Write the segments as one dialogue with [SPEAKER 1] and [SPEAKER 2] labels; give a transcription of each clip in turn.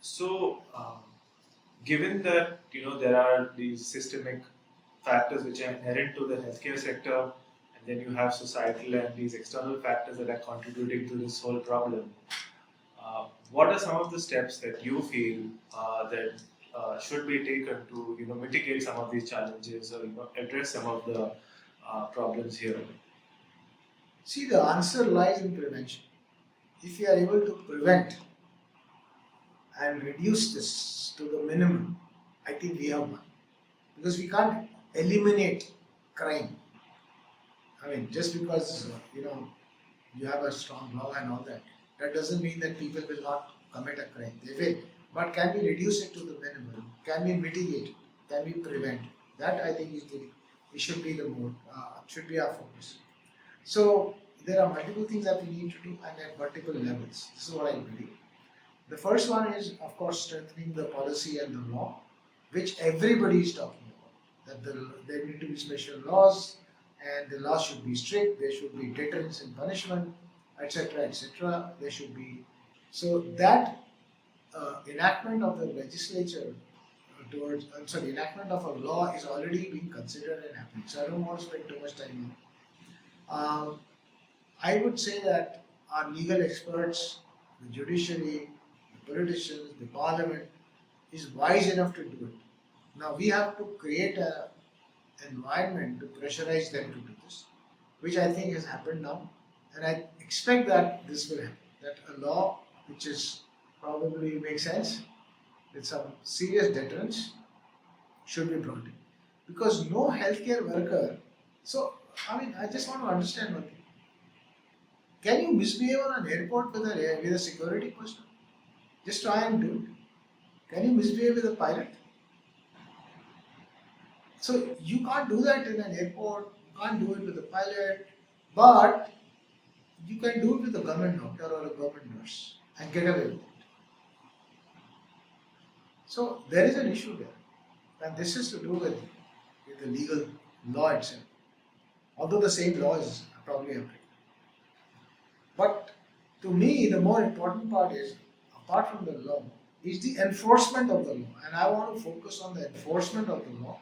[SPEAKER 1] So, given that there are these systemic factors which are inherent to the healthcare sector, and then you have societal and these external factors that are contributing to this whole problem, what are some of the steps that you feel that should be taken to mitigate some of these challenges, or address some of the problems here?
[SPEAKER 2] See, the answer lies in prevention. If you are able to prevent and reduce this to the minimum, I think we have won. Because we can't eliminate crime. I mean, just because you have a strong law and all that, that doesn't mean that people will not commit a crime. They will. But can we reduce it to the minimum? Can we mitigate it? Can we prevent it? That I think is it should be the more should be our focus. So there are multiple things that we need to do and at multiple levels. This is what I believe. The first one is, of course, strengthening the policy and the law, which everybody is talking about. That there need to be special laws, and the laws should be strict. There should be deterrence and punishment, etc., etc. There should be so that enactment of the legislature towards enactment of a law is already being considered and happening. So I don't want to spend too much time on. I would say that our legal experts, the judiciary, the politicians, the parliament is wise enough to do it. Now we have to create an environment to pressurize them to do this, which I think has happened now, and I expect that this will happen. That a law which is probably makes sense with some serious deterrence should be brought in, because no healthcare worker. So I mean, I just want to understand one thing. Can you misbehave on an airport with a security person? Just try and do it. Can you misbehave with a pilot? So you can't do that in an airport, you can't do it with a pilot, but you can do it with a government doctor or a government nurse and get away with it. So there is an issue there. And this is to do with the legal law itself. Although the same law is probably applicable. But to me, the more important part is, apart from the law, is the enforcement of the law. And I want to focus on the enforcement of the law.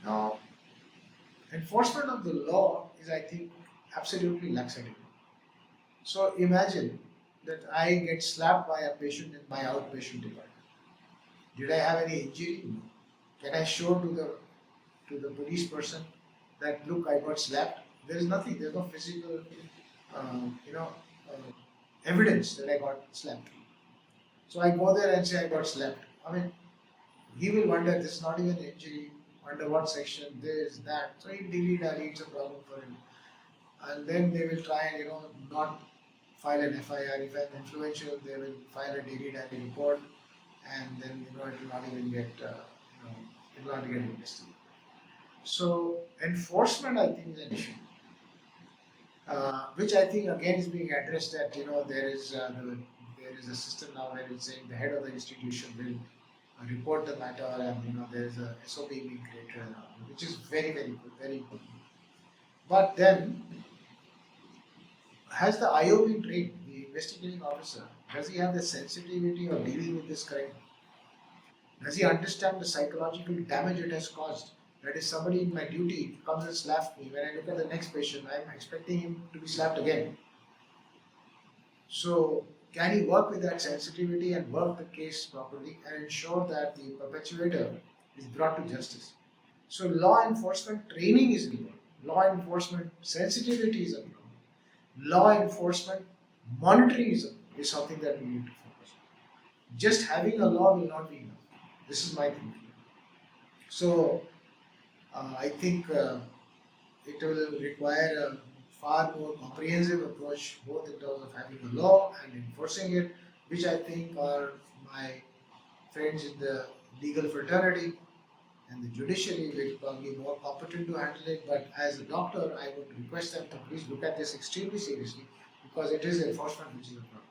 [SPEAKER 2] Now, enforcement of the law is, I think, absolutely laxative. So imagine that I get slapped by a patient in my outpatient department. Did I have any injury? No. Can I show to the police person that look, I got slapped? There is nothing. There is no physical, evidence that I got slapped. So I go there and say I got slapped. I mean, he will wonder, this is not even an injury, under what section, this, that. So he dilly-dally, it's a problem for him. And then they will try and, not file an FIR. If I'm influential, they will file a dilly-dally report, and then, it will not even get, it will not get investigated. So enforcement, I think, is an issue. Which I think again is being addressed, that there is a system now where it's saying the head of the institution will report the matter, and there is a SOP being created, which is very, very good, very important. But then, has the IO been trained? The investigating officer, does he have the sensitivity of dealing with this crime? Does he understand the psychological damage it has caused? That is, somebody in my duty comes and slaps me. When I look at the next patient, I am expecting him to be slapped again. So, can he work with that sensitivity and work the case properly and ensure that the perpetuator is brought to justice? So, law enforcement training is important. Law enforcement sensitivity is important. Law enforcement monitoring is something that we need to focus on. Just having a law will not be enough. This is my thinking. So, I think it will require a far more comprehensive approach, both in terms of having a law and enforcing it, which I think are my friends in the legal fraternity and the judiciary will probably be more competent to handle it. But as a doctor, I would request them to please look at this extremely seriously, because it is enforcement which is a problem.